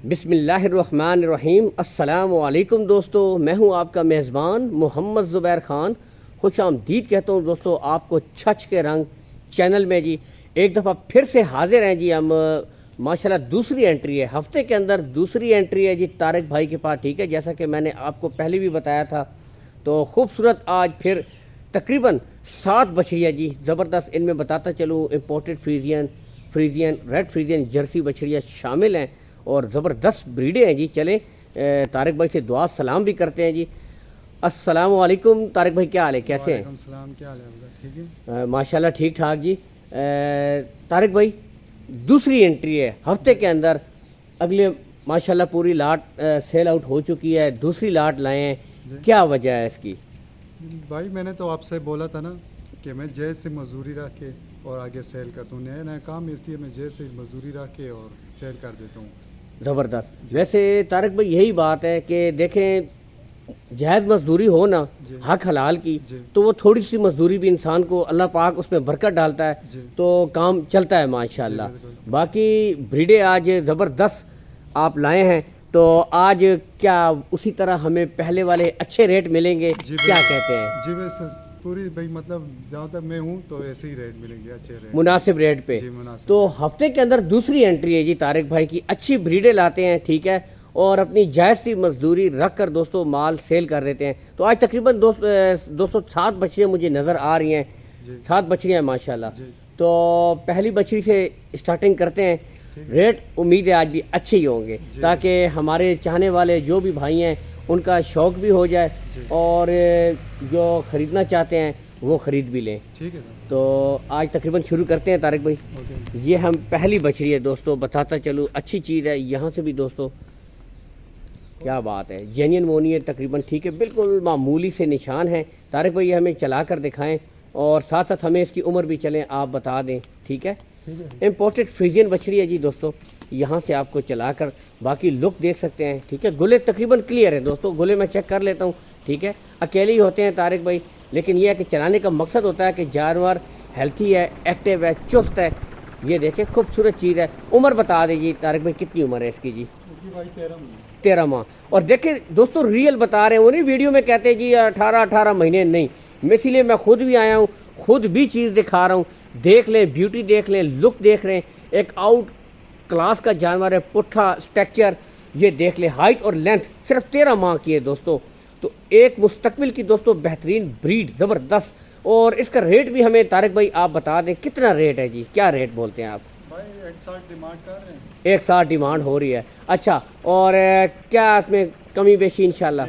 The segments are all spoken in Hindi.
बिस्मिल्लाहिर्रहमानिर्रहीम। अस्सलामु अलैकुम दोस्तों, मैं हूं आपका मेज़बान मोहम्मद ज़ुबैर ख़ान। खुश आमदीद कहता हूं दोस्तों आपको छछ के रंग चैनल में जी। एक दफ़ा फिर से हाजिर हैं जी हम। माशाल्लाह दूसरी एंट्री है, हफ्ते के अंदर दूसरी एंट्री है जी तारिक भाई के पास। ठीक है, जैसा कि मैंने आपको पहले भी बताया था। तो खूबसूरत आज फिर तकरीबन 7 बछड़ियाँ जी ज़बरदस्त। इनमें बताता चलूँ imported Friesian red Friesian Jersey बछड़ियाँ शामिल हैं और ज़बरदस्त ब्रीडें हैं जी। चले तारिक भाई से दुआ सलाम भी करते हैं जी। अस्सलाम वालेकुम तारिक भाई, क्या हाल है, कैसे हैं? सलाम, क्या हाल है? ठीक है माशाल्लाह ठीक ठाक जी। तारिक भाई दूसरी एंट्री है हफ्ते के अंदर। अगले माशाल्लाह पूरी लाट सेल आउट हो चुकी है, दूसरी लाट लाए हैं, क्या वजह है इसकी? भाई मैंने तो आपसे बोला था ना कि मैं जैसे मजदूरी रख के और आगे सेल करता हूँ। नया नया काम, इसलिए मैं जैसे मजदूरी रख के और सेल कर देता हूँ। ज़बरदस्त। वैसे तारिक भाई यही बात है कि देखें, जायज़ मजदूरी हो ना, हक हलाल की, तो वो थोड़ी सी मजदूरी भी इंसान को अल्लाह पाक उसमें बरकत डालता है तो काम चलता है माशाल्लाह। बाकी ब्रीडे आज ज़बरदस्त आप लाए हैं, तो आज क्या उसी तरह हमें पहले वाले अच्छे रेट मिलेंगे, क्या कहते हैं? जी वैसे पूरी भाई, मतलब जहाँ तक मैं हूँ तो ऐसे ही रेट मिलेंगे, अच्छे रेट, मुनासिब रेट पे। तो हफ्ते के अंदर दूसरी एंट्री है जी तारिक भाई की। अच्छी ब्रीडें लाते हैं, ठीक है, और अपनी जायज़ सी मजदूरी रख कर दोस्तों माल सेल कर देते हैं। तो आज तकरीबन 207 बछड़ियाँ मुझे नज़र आ रही हैं, 7 बछड़ियाँ माशाल्लाह। तो पहली बछड़ी से स्टार्टिंग करते हैं। रेट उम्मीद है आज भी अच्छे ही होंगे, ताकि हमारे चाहने वाले जो भी भाई हैं उनका शौक़ भी हो जाए और जो ख़रीदना चाहते हैं वो ख़रीद भी लें। ठीक है, तो आज तकरीबन शुरू करते हैं तारिक भाई। ये हम पहली बछड़ी है दोस्तों, बताता चलूँ अच्छी चीज़ है। यहाँ से भी दोस्तों क्या बात है, जेन्युइन मोनी है तकरीबन, ठीक है, बिल्कुल मामूली से निशान है। तारिक भाई हमें चला कर दिखाएँ और साथ साथ हमें इसकी उम्र भी चलें आप बता दें, ठीक है। इम्पोर्टेड फ्रीजियन बछड़ी है जी दोस्तों, यहाँ से आपको चलाकर बाकी लुक देख सकते हैं, ठीक है। गुले तकरीबन क्लियर है दोस्तों, गुले मैं चेक कर लेता हूँ, ठीक है। अकेले ही होते हैं तारिक भाई, लेकिन यह है कि चलाने का मकसद होता है कि जानवर हेल्थी है, एक्टिव है, चुस्त है। ये देखें खूबसूरत चीज़ है। उम्र बता दीजिए तारिक भाई, कितनी उम्र है इसकी जी? इसकी भाई 13 माह। और देखें दोस्तों रियल बता रहे हैं, वो नहीं वीडियो में कहते जी 18 महीने, नहीं। इसीलिए मैं खुद भी आया हूँ, खुद भी चीज़ दिखा रहा हूँ। देख लें, ब्यूटी देख लें, लुक देख रहे हैं, एक आउट क्लास का जानवर है, पुट्ठा स्ट्रक्चर ये देख लें, हाइट और लेंथ सिर्फ 13 माह की है दोस्तों। तो एक मुस्तकबिल की दोस्तों बेहतरीन ब्रीड, ज़बरदस्त। और इसका रेट भी हमें तारिक भाई आप बता दें कितना रेट है जी, क्या रेट बोलते हैं आप? भाई 160 डिमांड कर रहे हैं। 160 डिमांड हो रही है, अच्छा। और क्या इसमें कमी बेशी इंशाल्लाह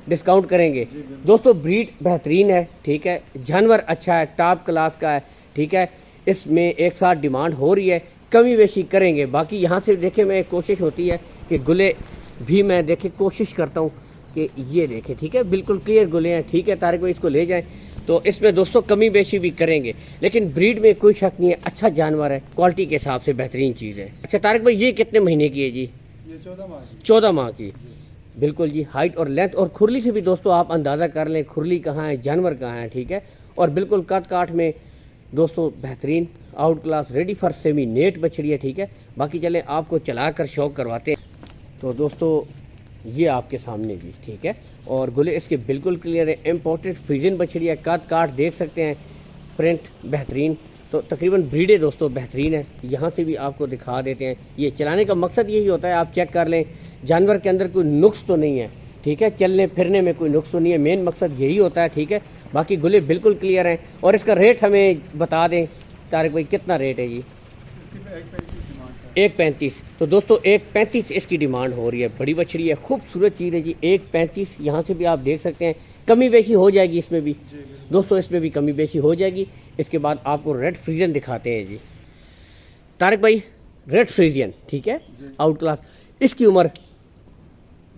डिस्काउंट करेंगे? दोस्तों ब्रीड बेहतरीन है, ठीक है, जानवर अच्छा है, टॉप क्लास का है, ठीक है। इसमें 160 डिमांड हो रही है, कमी बेशी करेंगे। बाकी यहाँ से देखें, मैं कोशिश होती है कि गुले भी मैं देखे कोशिश करता हूँ कि ये देखें, ठीक है, बिल्कुल क्लियर गुले हैं, ठीक है। तारिक भाई इसको ले जाएं तो इसमें दोस्तों कमी बेशी भी करेंगे, लेकिन ब्रीड में कोई शक नहीं है, अच्छा जानवर है, क्वालिटी के हिसाब से बेहतरीन चीज़ है। अच्छा तारिक भाई ये कितने महीने की है जी? ये 14 माह की, बिल्कुल जी। हाइट और लेंथ और खुरली से भी दोस्तों आप अंदाज़ा कर लें खुरली कहाँ है, जानवर कहाँ है, ठीक है। और बिल्कुल कद काठ में दोस्तों बेहतरीन out class ready for semi net बछड़ी है, ठीक है। बाकी चलें आपको चला कर शौक करवाते हैं। तो दोस्तों ये आपके सामने जी, ठीक है, और गुले इसके बिल्कुल क्लियर है। इम्पोर्टेड फ्रीजियन बछड़ी है, कद काठ देख सकते हैं, प्रिंट बेहतरीन। तो तकरीबन ब्रीडे दोस्तों बेहतरीन है, यहाँ से भी आपको दिखा देते हैं। ये चलाने का मकसद यही होता है, आप चेक कर लें जानवर के अंदर कोई नुक्स तो नहीं है, ठीक है, चलने फिरने में कोई नुक्स तो नहीं है, मेन मकसद यही होता है, ठीक है। बाकी गुले बिल्कुल क्लियर हैं। और इसका रेट हमें बता दें तारिक भाई, कितना रेट है जी? 1.35। तो दोस्तों 1.35 इसकी डिमांड हो रही है। बड़ी बछड़ी है, खूबसूरत चीज़ है जी। 1.35 यहाँ से भी आप देख सकते हैं, कमी बेशी हो जाएगी इसमें भी दोस्तों, इसमें भी कमी बेशी हो जाएगी। इसके बाद आपको रेड फ्रीजियन दिखाते हैं जी तारिक भाई। रेड फ्रीजियन, ठीक है, आउट क्लास। इसकी उम्र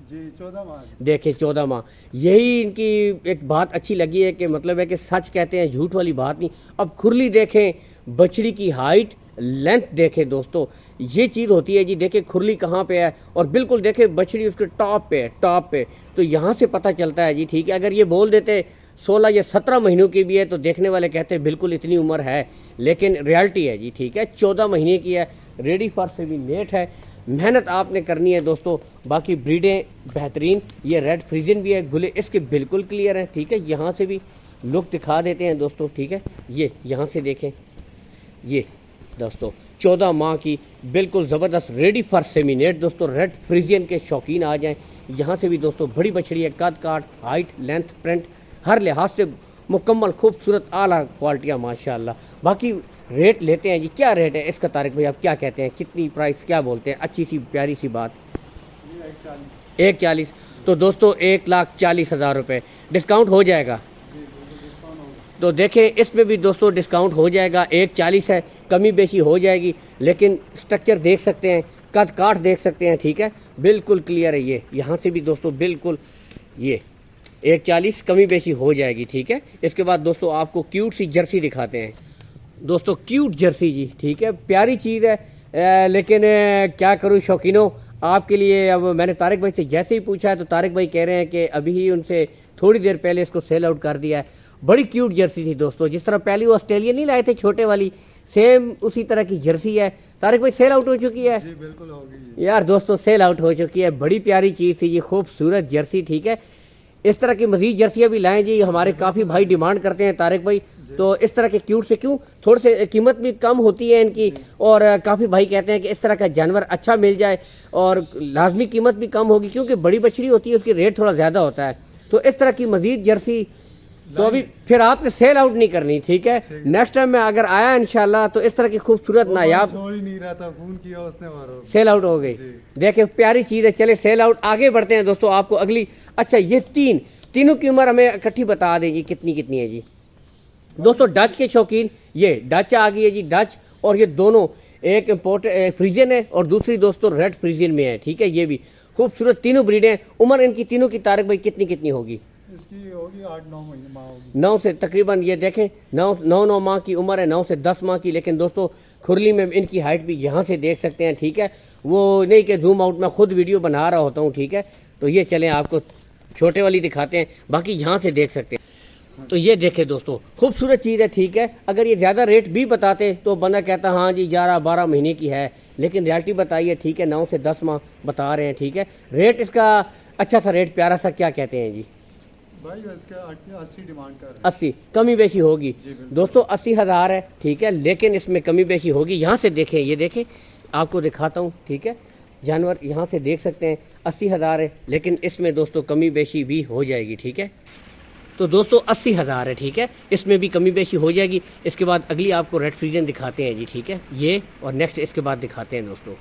जी 14 माह। देखें 14 माह। यही इनकी एक बात अच्छी लगी है कि मतलब है कि सच कहते हैं, झूठ वाली बात नहीं। अब खुरली देखें, बछड़ी की हाइट लेंथ देखें दोस्तों, ये चीज़ होती है जी। देखें खुरली कहाँ पे है और बिल्कुल देखें बछड़ी उसके टॉप पे है, टॉप पे। तो यहाँ से पता चलता है जी, ठीक है। अगर ये बोल देते 16 या 17 महीनों की भी है तो देखने वाले कहते हैं बिल्कुल इतनी उम्र है, लेकिन रियलिटी है जी, ठीक है, 14 महीने की है, रेडी फॉर सेमी नेट है। मेहनत आपने करनी है दोस्तों। बाकी ब्रीडें बेहतरीन, ये रेड फ्रीजियन भी है, गुले इसके बिल्कुल क्लियर हैं, ठीक है। यहाँ से भी लुक दिखा देते हैं दोस्तों, ठीक है। ये यहाँ से देखें, ये दोस्तों 14 माह की बिल्कुल ज़बरदस्त रेडी फॉर सेमिनेट दोस्तों। रेड फ्रीजियन के शौकीन आ जाएं। यहाँ से भी दोस्तों बड़ी बछड़ी है, कद काट, हाइट, लेंथ, प्रिंट हर लिहाज से मुकम्मल खूबसूरत आला क्वालिटियाँ माशाल्लाह। बाकी रेट लेते हैं जी, क्या रेट है इसका तारिक भाई, आप क्या कहते हैं, कितनी प्राइस क्या बोलते हैं, अच्छी सी प्यारी सी बात। 140। तो दोस्तों 1,40,000 रुपये डिस्काउंट हो जाएगा। तो देखें इसमें भी दोस्तों डिस्काउंट हो जाएगा। 140 है, कमी बेशी हो जाएगी, लेकिन स्ट्रक्चर देख सकते हैं, कद काठ देख सकते हैं, ठीक है, बिल्कुल क्लियर है। ये यहाँ से भी दोस्तों बिल्कुल ये 140 कमी बेशी हो जाएगी, ठीक है। इसके बाद दोस्तों आपको क्यूट सी जर्सी दिखाते हैं दोस्तों, क्यूट जर्सी जी, ठीक है, प्यारी चीज़ है। लेकिन क्या करूँ शौकीनों, आपके लिए अब मैंने तारिक भाई से जैसे ही पूछा है तो तारिक भाई कह रहे हैं कि अभी ही उनसे थोड़ी देर पहले इसको सेल आउट कर दिया है। बड़ी क्यूट जर्सी थी दोस्तों, जिस तरह पहली वो ऑस्ट्रेलिया नहीं लाए थे छोटे वाली, सेम उसी तरह की जर्सी है। तारिक भाई सेल आउट हो चुकी है जी, बिल्कुल होगी यार दोस्तों, सेल आउट हो चुकी है। बड़ी प्यारी चीज़ थी ये, खूबसूरत जर्सी, ठीक है। इस तरह की मजीद जर्सियाँ भी लाएं जी, हमारे काफ़ी भाई डिमांड करते हैं तारिक भाई। तो इस तरह के क्यूट से क्यों, थोड़े से कीमत भी कम होती है इनकी, और काफ़ी भाई कहते हैं कि इस तरह का जानवर अच्छा मिल जाए और लाजमी कीमत भी कम होगी, क्योंकि बड़ी बछड़ी होती है उसकी रेट थोड़ा ज़्यादा होता है। तो इस तरह की मजीद जर्सी तो अभी फिर आपने सेल आउट नहीं करनी, ठीक है। नेक्स्ट टाइम में अगर आया इंशाल्लाह तो इस तरह की खूबसूरत नायाब छोड़ ही नहीं रहा था, फोन किया उसने और सेल आउट हो गई। देखे प्यारी चीज़ है, चले सेल आउट। आगे बढ़ते हैं दोस्तों, आपको अगली, अच्छा ये तीनों की उम्र हमें इकट्ठी बता दें जी, कितनी कितनी है जी दोस्तों। डच के शौकीन, ये डच आ गई है जी, डच, और ये दोनों, एक इम्पोर्ट फ्रीजियन है और दूसरी दोस्तों रेड फ्रीजियन में है, ठीक है। ये भी खूबसूरत तीनों ब्रीडें। उम्र इनकी तीनों की तारिक भाई कितनी कितनी होगी? इसकी होगी 8-9 महीने माह होगी। 9 से तकरीबन, ये देखें 9 माह की उम्र है, 9 से 10 माह की। लेकिन दोस्तों खुरली में इनकी हाइट भी यहाँ से देख सकते हैं, ठीक है। वो नहीं कि जूम आउट में खुद वीडियो बना रहा होता हूँ, ठीक है। तो ये चलें आपको छोटे वाली दिखाते हैं, बाकी यहाँ से देख सकते हैं। तो ये देखें दोस्तों, खूबसूरत चीज़ है, ठीक है। अगर ये ज़्यादा रेट भी बताते तो बंदा कहता हाँ जी 11-12 महीने की है, लेकिन रियलिटी बताइए, ठीक है, 9 से 10 माह बता रहे हैं, ठीक है। रेट इसका अच्छा सा रेट, प्यारा सा, क्या कहते हैं जी भाई? इसका 80 डिमांड कर रहे हैं। 80 कमी बेशी होगी दोस्तों, 80,000 है, ठीक है, लेकिन इसमें कमी बेशी होगी। यहाँ से देखें, ये देखें, आपको दिखाता हूँ, ठीक है। जानवर यहाँ से देख सकते हैं, 80,000 है, लेकिन इसमें दोस्तों कमी बेशी भी हो जाएगी, ठीक है। तो दोस्तों 80,000 है, ठीक है, इसमें भी कमी बेशी हो जाएगी। इसके बाद अगली आपको रेड फ्रीजियन दिखाते हैं जी, ठीक है, ये, और नेक्स्ट इसके बाद दिखाते हैं दोस्तों।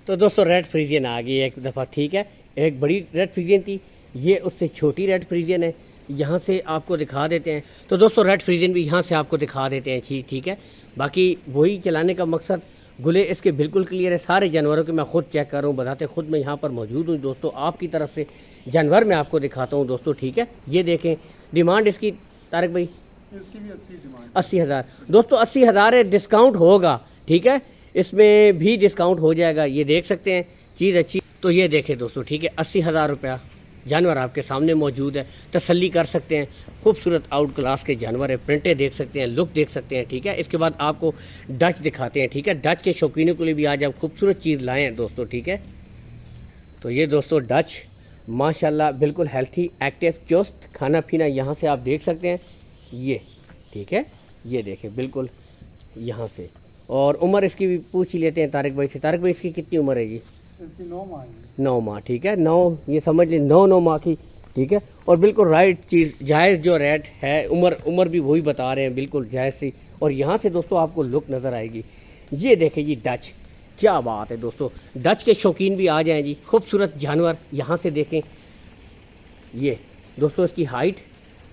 तो दोस्तों रेड फ्रीजियन आ गई एक दफ़ा, ठीक है। एक बड़ी रेड फ्रीजियन थी, ये उससे छोटी रेड फ्रीजियन है, यहाँ से आपको दिखा देते हैं। तो दोस्तों रेड फ्रीजियन भी यहाँ से आपको दिखा देते हैं, ठीक है। बाकी वही चलाने का मकसद, गुले इसके बिल्कुल क्लियर है। सारे जानवरों के मैं खुद चेक कर रहा हूँ, बताते खुद मैं यहाँ पर मौजूद हूँ दोस्तों। आपकी तरफ से जानवर मैं आपको दिखाता हूँ दोस्तों, ठीक है। ये देखें, डिमांड इसकी तारिक भाई, इसकी भी 80 डिमांड, 80,000 दोस्तों, 80,000 है, डिस्काउंट होगा, ठीक है, इसमें भी डिस्काउंट हो जाएगा। ये देख सकते हैं चीज़ अच्छी। तो ये देखें दोस्तों, ठीक है, 80,000 रुपया जानवर आपके सामने मौजूद है, तसल्ली कर सकते हैं। खूबसूरत आउट क्लास के जानवर है, प्रिंटें देख सकते हैं, लुक देख सकते हैं, ठीक है। इसके बाद आपको डच दिखाते हैं, ठीक है। डच के शौकीनों के लिए भी आज आप खूबसूरत चीज़ लाए हैं दोस्तों, ठीक है। तो ये दोस्तों डच माशाल्लाह बिल्कुल हेल्थी, एक्टिव, चुस्त, खाना पीना यहाँ से आप देख सकते हैं, ये ठीक है। ये देखें बिल्कुल यहाँ से, और उम्र इसकी भी पूछ ही लेते हैं तारिक भाई से। तारिक भाई इसकी कितनी उम्र है जी? इसकी 9 माह है। 9 माह, ठीक है, 9, ये समझ लें 9 माह की, ठीक है। और बिल्कुल राइट चीज़, जायज़ जो रेट है, उम्र भी वही बता रहे हैं, बिल्कुल जायज़ सी। और यहाँ से दोस्तों आपको लुक नज़र आएगी। ये देखें जी डच, क्या बात है दोस्तों। डच के शौकीन भी आ जाएं जी, खूबसूरत जानवर। यहाँ से देखें, ये दोस्तों इसकी हाइट,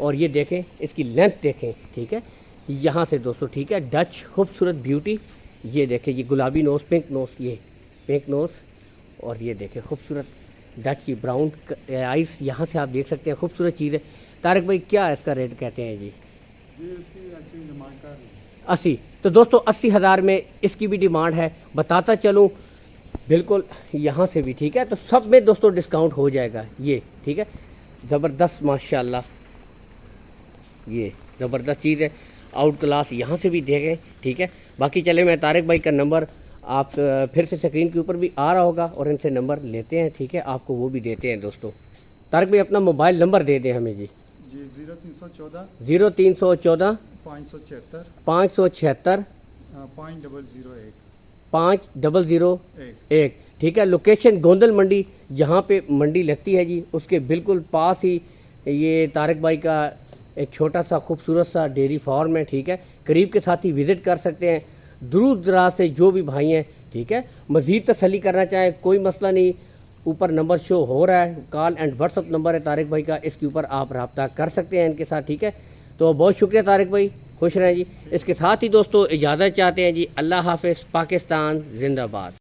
और ये देखें इसकी लेंथ देखें, ठीक है। यहाँ से दोस्तों, ठीक है, डच खूबसूरत ब्यूटी। ये देखें, ये गुलाबी नोज़, पिंक नोज़, ये पिंक नोज़, और ये देखें खूबसूरत डच की ब्राउन आइस। यहाँ से आप देख सकते हैं, खूबसूरत चीज़ है। तारिक भाई क्या इसका रेट कहते हैं जी? जी इसकी अच्छी डिमांड कर रहे हैं, 80। तो दोस्तों 80,000 में इसकी भी डिमांड है, बताता चलूँ बिल्कुल यहाँ से भी, ठीक है। तो सब में दोस्तों डिस्काउंट हो जाएगा, ये ठीक है। ज़बरदस्त माशाल्लाह, ये ज़बरदस्त चीज़ है, आउट क्लास। यहाँ से भी देखें, ठीक है। बाकी चले मैं तारिक भाई का नंबर आप फिर से स्क्रीन के ऊपर भी आ रहा होगा और इनसे नंबर लेते हैं, ठीक है, आपको वो भी देते हैं दोस्तों। तारिक भाई अपना मोबाइल नंबर दे दें हमें जी। जी 0314 0314 576 576 5001 5001, ठीक है। लोकेशन गोंदल मंडी, जहाँ पे मंडी लगती है जी, उसके बिल्कुल पास ही ये तारिक भाई का एक छोटा सा खूबसूरत सा डेयरी फार्म है, ठीक है। करीब के साथ ही विज़िट कर सकते हैं, दूर दराज से जो भी भाई हैं, ठीक है। मज़ीद तसल्ली करना चाहें कोई मसला नहीं, ऊपर नंबर शो हो रहा है, कॉल एंड व्हाट्सअप नंबर है तारिक भाई का, इसके ऊपर आप रब्ता कर सकते हैं इनके साथ, ठीक है। तो बहुत शुक्रिया तारिक भाई, खुश रहें जी। इसके साथ ही दोस्तों इजाज़त चाहते हैं जी। अल्लाह हाफ़िज़, पाकिस्तान जिंदाबाद।